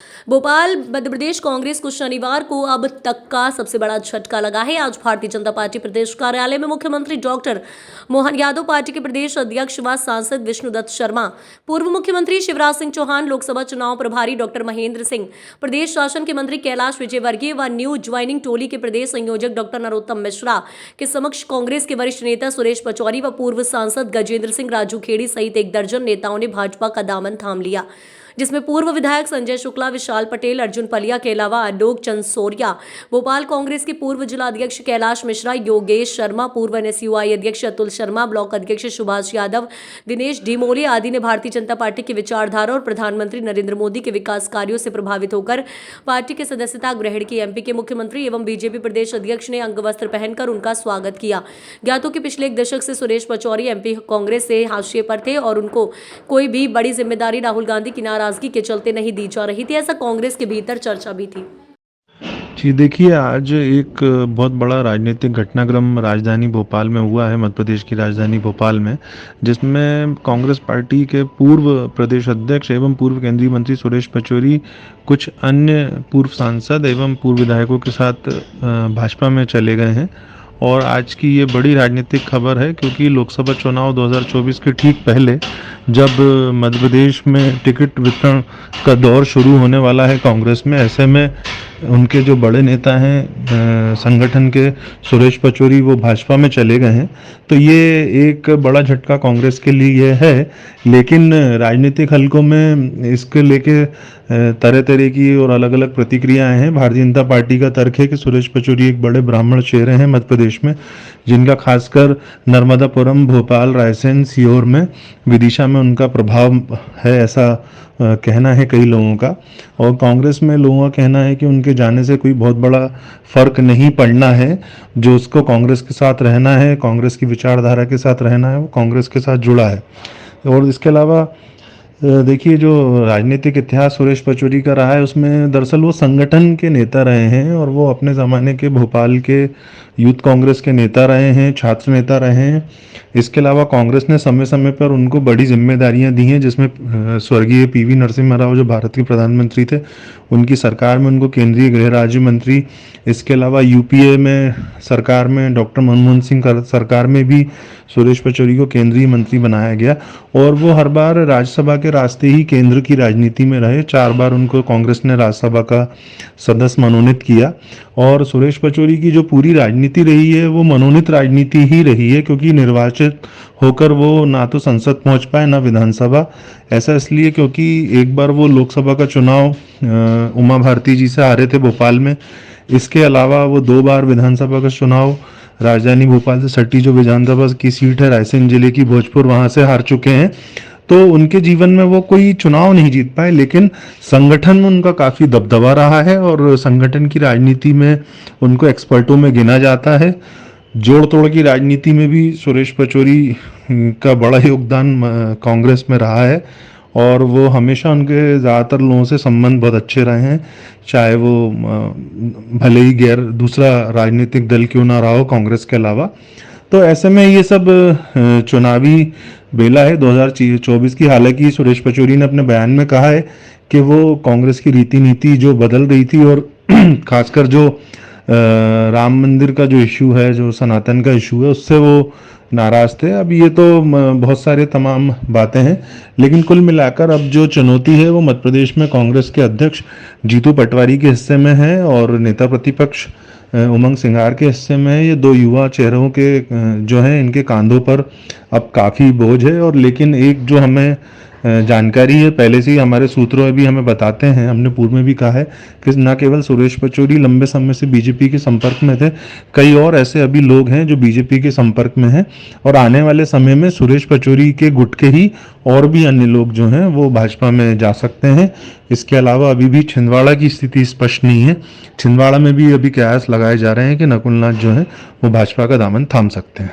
भोपाल मध्य प्रदेश कांग्रेस को शनिवार को अब तक का सबसे बड़ा झटका लगा है। आज भारतीय जनता पार्टी प्रदेश कार्यालय में मुख्यमंत्री डॉक्टर मोहन यादव, पार्टी के प्रदेश अध्यक्ष व सांसद विष्णुदत्त शर्मा, पूर्व मुख्यमंत्री शिवराज सिंह चौहान, लोकसभा चुनाव प्रभारी डॉक्टर महेंद्र सिंह, प्रदेश शासन के मंत्री कैलाश विजयवर्गीय व न्यू ज्वाइनिंग टोली के प्रदेश संयोजक डॉक्टर नरोत्तम मिश्रा के समक्ष कांग्रेस के वरिष्ठ नेता सुरेश पचौरी व पूर्व सांसद गजेंद्र सिंह राजू खेड़ी सहित एक दर्जन नेताओं ने भाजपा का दामन थाम लिया, जिसमें पूर्व विधायक संजय शुक्ला, विशाल पटेल, अर्जुन पलिया के अलावा आलोक चंद सोरिया, भोपाल कांग्रेस के पूर्व जिला अध्यक्ष कैलाश मिश्रा, योगेश शर्मा, पूर्व एनएसयूआई अध्यक्ष अतुल शर्मा, ब्लॉक अध्यक्ष सुभाष यादव, दिनेश ढिमोले आदि ने भारतीय जनता पार्टी की विचारधारा और प्रधानमंत्री नरेंद्र मोदी के विकास कार्यों से प्रभावित होकर पार्टी की सदस्यता ग्रहण की। एमपी के मुख्यमंत्री एवं बीजेपी प्रदेश अध्यक्ष ने अंगवस्त्र पहनकर उनका स्वागत किया। ज्ञातों के पिछले एक दशक से सुरेश पचौरी एमपी कांग्रेस से हाशिए पर थे और उनको कोई भी बड़ी जिम्मेदारी राहुल गांधी की नाराजगी के चलते नहीं दी जा रही थी, ऐसा कांग्रेस के भीतर चर्चा भी थी। जी देखिए, आज एक बहुत बड़ा राजनीतिक घटनाक्रम राजधानी भोपाल में हुआ है, मध्य प्रदेश की राजधानी भोपाल में, जिसमें कांग्रेस पार्टी के पूर्व प्रदेश अध्यक्ष एवं पूर्व केंद्रीय मंत्री सुरेश पचौरी कुछ अन्य पूर्व सांसद एवं पूर्व विधायकों के साथ भाजपा में चले गए हैं। और आज की ये बड़ी राजनीतिक खबर है, क्योंकि लोकसभा चुनाव 2024 के ठीक पहले जब मध्य प्रदेश में टिकट वितरण का दौर शुरू होने वाला है कांग्रेस में, ऐसे में उनके जो बड़े नेता हैं संगठन के सुरेश पचौरी, वो भाजपा में चले गए हैं। तो ये एक बड़ा झटका कांग्रेस के लिए है। लेकिन राजनीतिक हलकों में इसके लेके तरह तरह की और अलग अलग प्रतिक्रियाएं हैं। भारतीय जनता पार्टी का तर्क है कि सुरेश पचौरी एक बड़े ब्राह्मण चेहरे हैं मध्य प्रदेश में, जिनका खासकर नर्मदापुरम, भोपाल, रायसेन, सीहोर में, विदिशा में उनका प्रभाव है, ऐसा कहना है कई लोगों का। और कांग्रेस में लोगों का कहना है कि उनके जाने से कोई बहुत बड़ा फर्क नहीं पड़ना है। जो उसको कांग्रेस के साथ रहना है, कांग्रेस की विचारधारा के साथ रहना है, वो कांग्रेस के साथ जुड़ा है। और इसके अलावा देखिए, जो राजनीतिक इतिहास सुरेश पचौरी का रहा है, उसमें दरअसल वो संगठन के नेता रहे हैं और वो अपने ज़माने के भोपाल के यूथ कांग्रेस के नेता रहे हैं, छात्र नेता रहे हैं। इसके अलावा कांग्रेस ने समय समय पर उनको बड़ी जिम्मेदारियां दी हैं, जिसमें स्वर्गीय पीवी नरसिम्हा राव जो भारत के प्रधानमंत्री थे, उनकी सरकार में उनको केंद्रीय गृह राज्य मंत्री, इसके अलावा यूपीए में सरकार में डॉक्टर मनमोहन सिंह सरकार में भी सुरेश पचौरी को केंद्रीय मंत्री बनाया गया। और वो हर बार राज्यसभा के रास्ते ही केंद्र की राजनीति में रहे। 4 बार उनको कांग्रेस ने राज्यसभा का सदस्य मनोनीत किया। और सुरेश पचौरी की जो पूरी राजनीति रही है, वो मनोनीत राजनीति ही रही है, क्योंकि निर्वाचित होकर वो ना तो संसद पहुंच पाए ना विधानसभा। ऐसा इसलिए क्योंकि एक बार वो लोकसभा का चुनाव उमा भारती जी से हारे थे भोपाल में। इसके अलावा वो 2 बार विधानसभा का चुनाव राजधानी भोपाल से सटी जो विधानसभा की सीट है रायसेन जिले की भोजपुर, वहां से हार चुके हैं। तो उनके जीवन में वो कोई चुनाव नहीं जीत पाए, लेकिन संगठन में उनका काफ़ी दबदबा रहा है और संगठन की राजनीति में उनको एक्सपर्टों में गिना जाता है। जोड़ तोड़ की राजनीति में भी सुरेश पचौरी का बड़ा योगदान कांग्रेस में रहा है और वो हमेशा उनके ज़्यादातर लोगों से संबंध बहुत अच्छे रहे हैं, चाहे वो भले ही गैर दूसरा राजनीतिक दल क्यों ना रहा हो कांग्रेस के अलावा। तो ऐसे में ये सब चुनावी बेला है 2024 की। हालांकि सुरेश पचौरी ने अपने बयान में कहा है कि वो कांग्रेस की रीति नीति जो बदल रही थी और खासकर जो राम मंदिर का जो इशू है, जो सनातन का इशू है, उससे वो नाराज थे। अब ये तो बहुत सारे तमाम बातें हैं, लेकिन कुल मिलाकर अब जो चुनौती है वो मध्य प्रदेश में कांग्रेस के अध्यक्ष जीतू पटवारी के हिस्से में है और नेता प्रतिपक्ष उमंग सिंघार के हिस्से में है। ये 2 युवा चेहरों के जो हैं, इनके कांधों पर अब काफ़ी बोझ है। और लेकिन एक जो हमें जानकारी है, पहले से ही हमारे सूत्रों में भी हमें बताते हैं, हमने पूर्व में भी कहा है कि न केवल सुरेश पचौरी लंबे समय से बीजेपी के संपर्क में थे, कई और ऐसे अभी लोग हैं जो बीजेपी के संपर्क में हैं और आने वाले समय में सुरेश पचौरी के गुट के ही और भी अन्य लोग जो हैं वो भाजपा में जा सकते हैं। इसके अलावा अभी भी छिंदवाड़ा की स्थिति स्पष्ट नहीं है। छिंदवाड़ा में भी अभी कयास लगाए जा रहे हैं कि नकुल नाथ जो है वो भाजपा का दामन थाम सकते हैं।